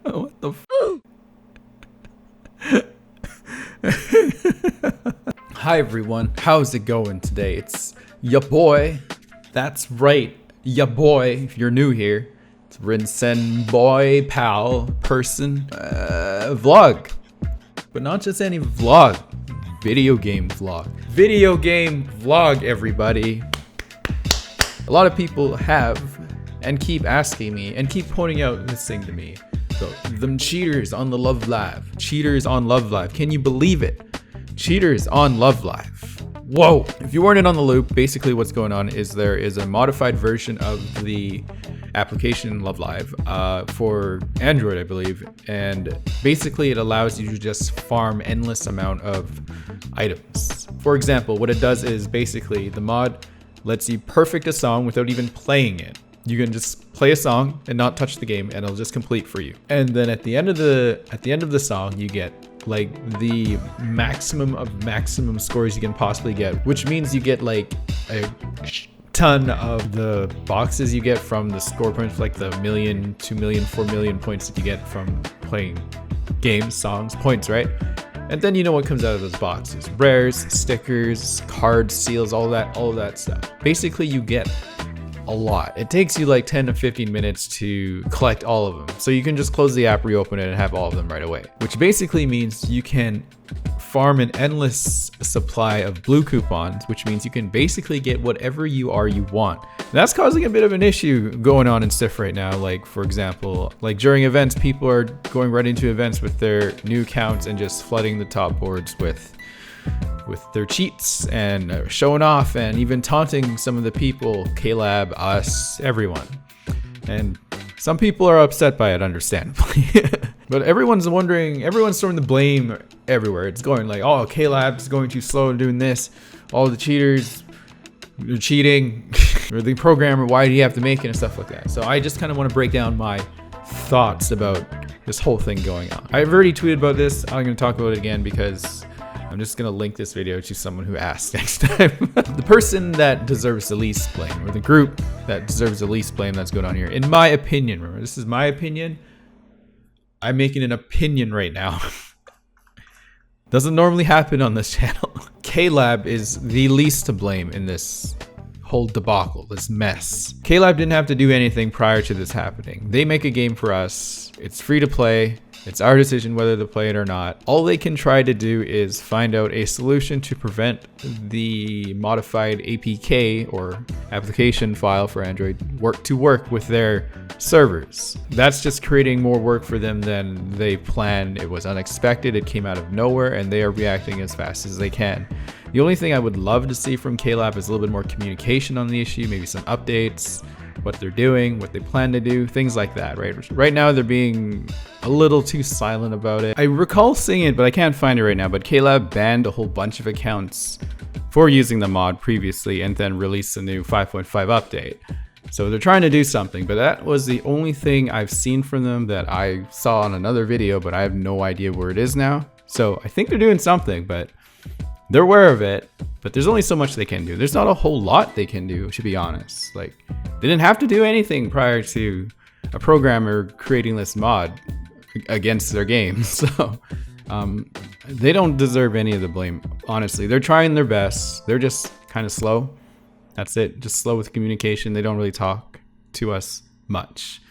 What the Hi everyone, how's it going today? It's ya boy. That's right, ya boy. If you're new here, it's Rinsen boy, pal, person, vlog. But not just any vlog, video game vlog. Video game vlog, everybody. A lot of people have and keep asking me and keep pointing out this thing to me. So, them cheaters on the Love Live. Cheaters on Love Live. Can you believe it? Cheaters on Love Live. Whoa! If you weren't in on the loop, basically what's going on is there is a modified version of the application Love Live for Android, I believe. And basically it allows you to just farm endless amount of items. For example, what it does is basically the mod lets you perfect a song without even playing it. You can just play a song and not touch the game, and it'll just complete for you. And then at the end of the song, you get like the maximum of maximum scores you can possibly get, which means you get like a ton of the boxes you get from the score points, like the 1 million, 2 million, 4 million points that you get from playing games, songs, points, right? And then you know what comes out of those boxes: rares, stickers, cards, seals, all that stuff. Basically, you get a lot. It takes you like 10 to 15 minutes to collect all of them. So you can just close the app, reopen it, and have all of them right away. Which basically means you can farm an endless supply of blue coupons, which means you can basically get whatever you want. And that's causing a bit of an issue going on in Llsif right now. Like, for example, like during events, people are going right into events with their new accounts and just flooding the top boards with their cheats and showing off and even taunting some of the people, Llsif, us, everyone. And some people are upset by it, understandably. But everyone's throwing the blame everywhere. It's going like, oh, Llsif's going too slow in doing this. All the cheaters, they're cheating. Or the programmer, why do you have to make it, and stuff like that. So I just kind of want to break down my thoughts about this whole thing going on. I've already tweeted about this. I'm going to talk about it again because I'm just going to link this video to someone who asked next time. The person that deserves the least blame, or the group that deserves the least blame that's going on here, in my opinion, remember, this is my opinion. I'm making an opinion right now. Doesn't normally happen on this channel. Llsif is the least to blame in this whole debacle, this mess. Llsif didn't have to do anything prior to this happening. They make a game for us. It's free to play. It's our decision whether to play it or not. All they can try to do is find out a solution to prevent the modified APK or application file for Android to work with their servers. That's just creating more work for them than they planned. It was unexpected. It came out of nowhere, and they are reacting as fast as they can. The only thing I would love to see from Llsif is a little bit more communication on the issue, maybe some updates, what they're doing, what they plan to do, things like that, right? Right now, they're being a little too silent about it. I recall seeing it, but I can't find it right now, but Llsif banned a whole bunch of accounts for using the mod previously and then released a new 5.5 update. So they're trying to do something, but that was the only thing I've seen from them that I saw on another video, but I have no idea where it is now. So I think they're doing something, but they're aware of it, but there's only so much they can do. There's not a whole lot they can do, to be honest. Like, they didn't have to do anything prior to a programmer creating this mod against their game. So they don't deserve any of the blame, honestly. They're trying their best. They're just kind of slow. That's it. Just slow with communication. They don't really talk to us much.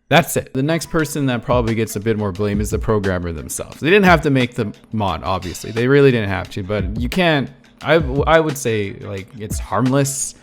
That's it. The next person that probably gets a bit more blame is the programmer themselves. They didn't have to make the mod, obviously. They really didn't have to, but you can't. I would say like it's harmless,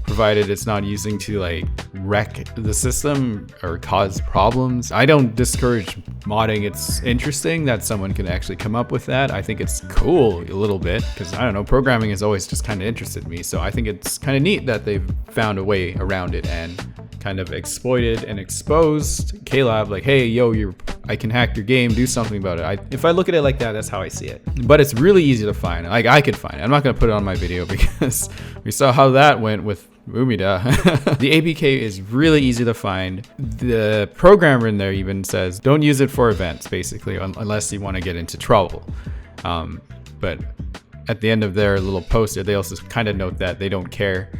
provided it's not using to like wreck the system or cause problems. I don't discourage modding. It's interesting that someone can actually come up with that. I think it's cool a little bit because I don't know, programming has always just kind of interested me. So I think it's kind of neat that they've found a way around it and kind of exploited and exposed Llsif, like, hey, yo, I can hack your game, do something about it. If I look at it like that, that's how I see it. But it's really easy to find. Like, I could find it. I'm not going to put it on my video because we saw how that went with Umidah. The APK is really easy to find. The programmer in there even says, don't use it for events, basically, unless you want to get into trouble. But at the end of their little post, they also kind of note that they don't care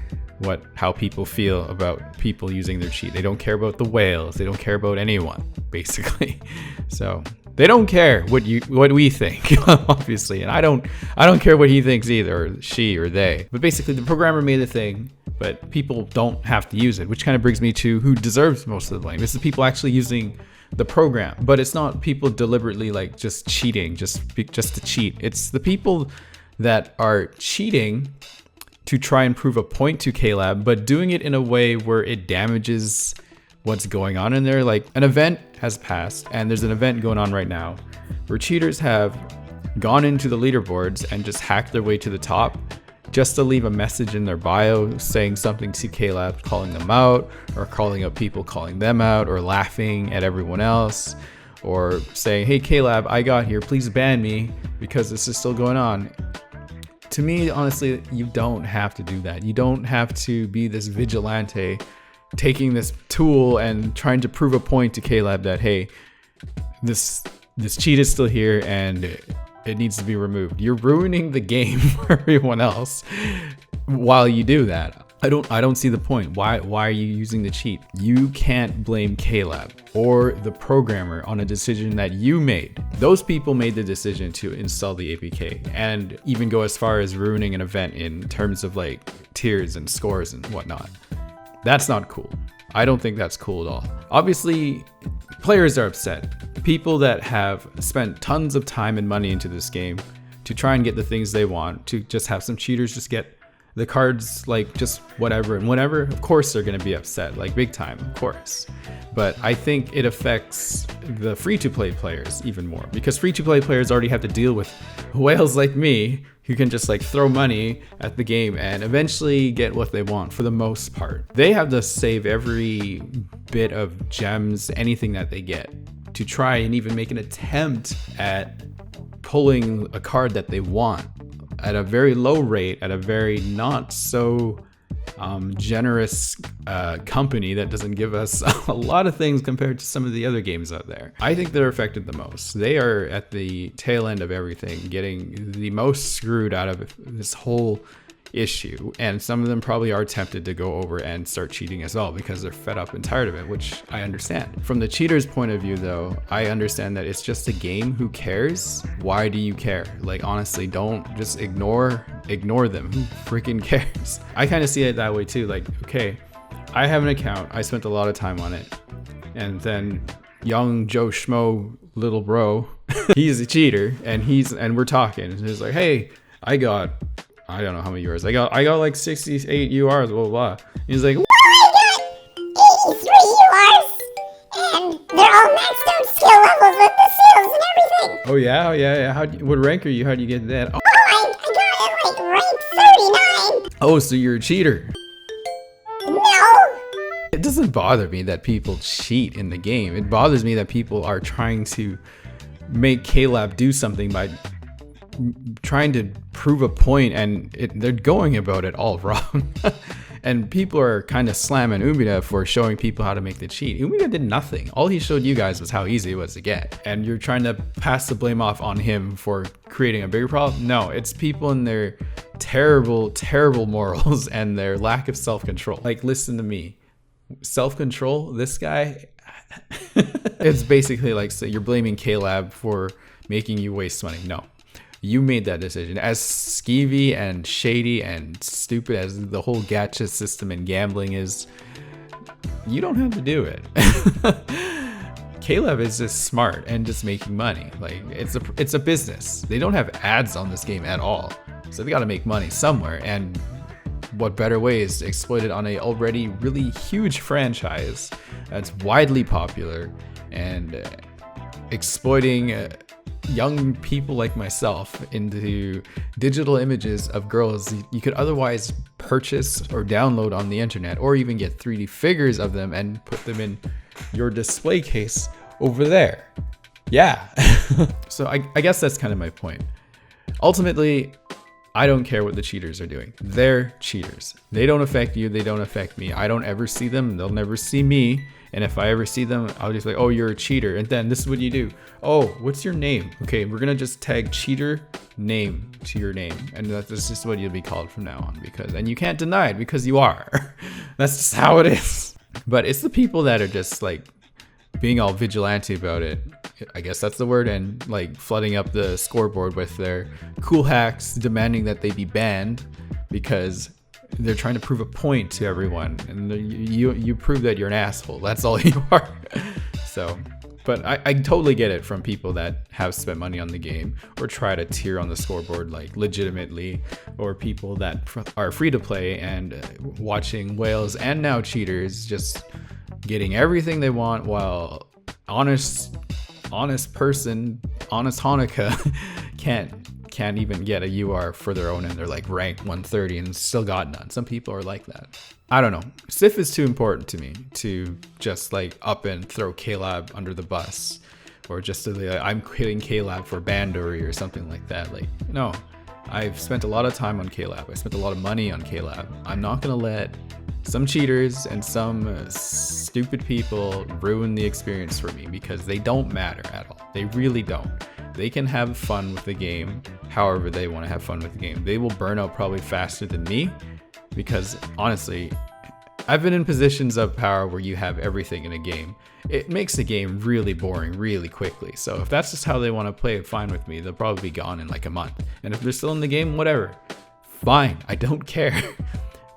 how people feel about people using their cheat. They don't care about the whales. They don't care about anyone, basically. So they don't care what we think, obviously, and I don't care what he thinks either, or she or they. But basically, the programmer made the thing, but people don't have to use it, which kind of brings me to who deserves most of the blame. It's the people actually using the program, but it's not people deliberately like just cheating, just to cheat. It's the people that are cheating to try and prove a point to Llsif, but doing it in a way where it damages what's going on in there. Like, an event has passed, and there's an event going on right now where cheaters have gone into the leaderboards and just hacked their way to the top just to leave a message in their bio saying something to Llsif, calling them out, or calling out people calling them out, or laughing at everyone else, or saying, hey Llsif, I got here, please ban me because this is still going on. To me, honestly, you don't have to do that. You don't have to be this vigilante taking this tool and trying to prove a point to Llsif that, hey, this cheat is still here and it needs to be removed. You're ruining the game for everyone else while you do that. I don't see the point. Why are you using the cheat? You can't blame Llsif or the programmer on a decision that you made. Those people made the decision to install the APK and even go as far as ruining an event in terms of like tiers and scores and whatnot. That's not cool. I don't think that's cool at all. Obviously, players are upset. People that have spent tons of time and money into this game to try and get the things they want, to just have some cheaters just get the cards, like just whatever and whatever, of course they're going to be upset, like big time, of course. But I think it affects the free-to-play players even more, because free-to-play players already have to deal with whales like me who can just like throw money at the game and eventually get what they want for the most part. They have to save every bit of gems, anything that they get, to try and even make an attempt at pulling a card that they want at a very low rate, at a very not so generous company that doesn't give us a lot of things compared to some of the other games out there. I think they're affected the most. They are at the tail end of everything, getting the most screwed out of this whole issue, and some of them probably are tempted to go over and start cheating as well because they're fed up and tired of it, which I understand. From the cheater's point of view though, I understand that it's just a game. Who cares? Why do you care? Like, honestly, don't just ignore them. Who freaking cares? I kind of see it that way too. Like, okay, I have an account, I spent a lot of time on it, and then young Joe Schmo little bro he's a cheater, and we're talking, and he's like, hey, I don't know how many URs. I got like 68 URs, blah, blah, blah. He's like, well, I got 83 URs, and they're all maxed out skill levels with the seals and everything. oh yeah. What rank are you? How do you get that? Oh, I got it like rank 39. oh, so you're a cheater. No. It doesn't bother me that people cheat in the game. It bothers me that people are trying to make Llsif do something by trying to prove a point, and they're going about it all wrong. And people are kind of slamming Umidah for showing people how to make the cheat. Umidah did nothing. All he showed you guys was how easy it was to get, and you're trying to pass the blame off on him for creating a bigger problem. No, it's people and their terrible morals and their lack of self-control. Like, listen to me, self-control, this guy it's basically like, so you're blaming Llsif for making you waste money. No, you made that decision. As skeevy and shady and stupid as the whole gacha system and gambling is, you don't have to do it. Llsif is just smart and just making money. Like, it's a business. They don't have ads on this game at all, so they got to make money somewhere. And what better way is to exploit it on a already really huge franchise that's widely popular, and exploiting young people like myself into digital images of girls you could otherwise purchase or download on the internet, or even get 3D figures of them and put them in your display case over there. Yeah. So I guess that's kind of my point. Ultimately, I don't care what the cheaters are doing. They're cheaters. They don't affect you. They don't affect me. I don't ever see them. They'll never see me. And if I ever see them, I'll just be like, oh, you're a cheater. And then this is what you do. Oh, what's your name? Okay, we're gonna just tag cheater name to your name, and that's just what you'll be called from now on, and you can't deny it because you are. That's just how it is. But it's the people that are just like being all vigilante about it, I guess that's the word, and like flooding up the scoreboard with their cool hacks, demanding that they be banned because they're trying to prove a point to everyone, and you prove that you're an asshole. That's all you are. So, but I totally get it from people that have spent money on the game or try to tier on the scoreboard like legitimately, or people that are free to play and watching whales and now cheaters just getting everything they want, while honest person, honest Hanukkah can't even get a UR for their own, and they're like rank 130 and still got none. Some people are like that. I don't know. Llsif is too important to me to just like up and throw Klab under the bus, or just to be like, I'm hitting Klab for Bandory or something like that. Like, no, I've spent a lot of time on Klab. I spent a lot of money on Klab. I'm not gonna let some cheaters and some stupid people ruin the experience for me, because they don't matter at all. They really don't. They can have fun with the game however they want to have fun with the game. They will burn out probably faster than me, because honestly, I've been in positions of power where you have everything in a game. It makes the game really boring really quickly. So if that's just how they want to play it, fine with me. They'll probably be gone in like a month. And if they're still in the game, whatever. Fine, I don't care.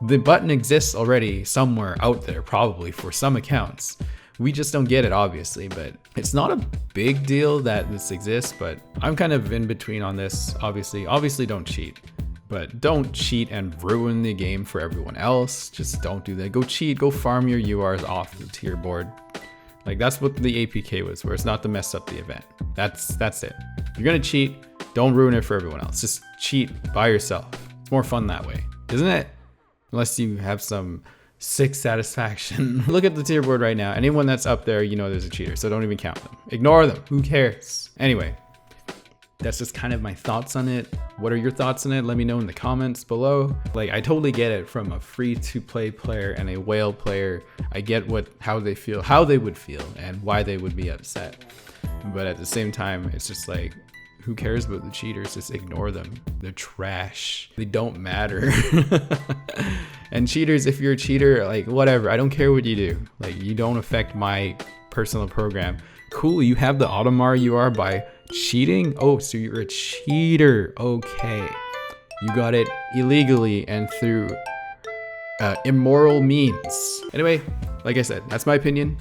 The button exists already somewhere out there, probably for some accounts. We just don't get it, obviously, but it's not a big deal that this exists. But I'm kind of in between on this. Obviously don't cheat, but don't cheat and ruin the game for everyone else. Just don't do that. Go cheat, go farm your URs off the tier board. Like, that's what the APK was, where it's not to mess up the event. That's it. If you're gonna cheat, don't ruin it for everyone else. Just cheat by yourself. It's more fun that way, isn't it? Unless you have some sick satisfaction. Look at the tier board right now. Anyone that's up there, you know there's a cheater, so don't even count them. Ignore them. Who cares? Anyway, that's just kind of my thoughts on it. What are your thoughts on it? Let me know in the comments below. Like, I totally get it from a free-to-play player and a whale player. I get how they feel, how they would feel, and why they would be upset. But at the same time, it's just like, who cares about the cheaters? Just ignore them. They're trash. They don't matter. And cheaters, if you're a cheater, like, whatever. I don't care what you do. Like, you don't affect my personal program. Cool, you have the Automar UR by cheating? Oh, so you're a cheater. Okay. You got it illegally and through immoral means. Anyway, like I said, that's my opinion.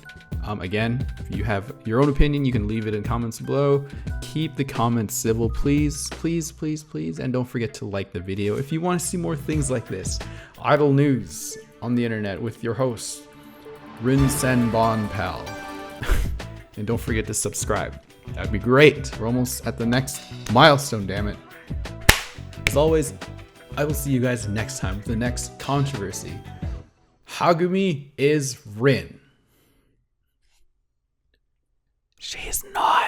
Again, if you have your own opinion, you can leave it in comments below. Keep the comments civil, please, please, please, please. And don't forget to like the video if you want to see more things like this. Idle news on the internet with your host, Rinsen Bon Pal. And don't forget to subscribe. That'd be great. We're almost at the next milestone, damn it. As always, I will see you guys next time with the next controversy. Hagumi is Rin. She is not.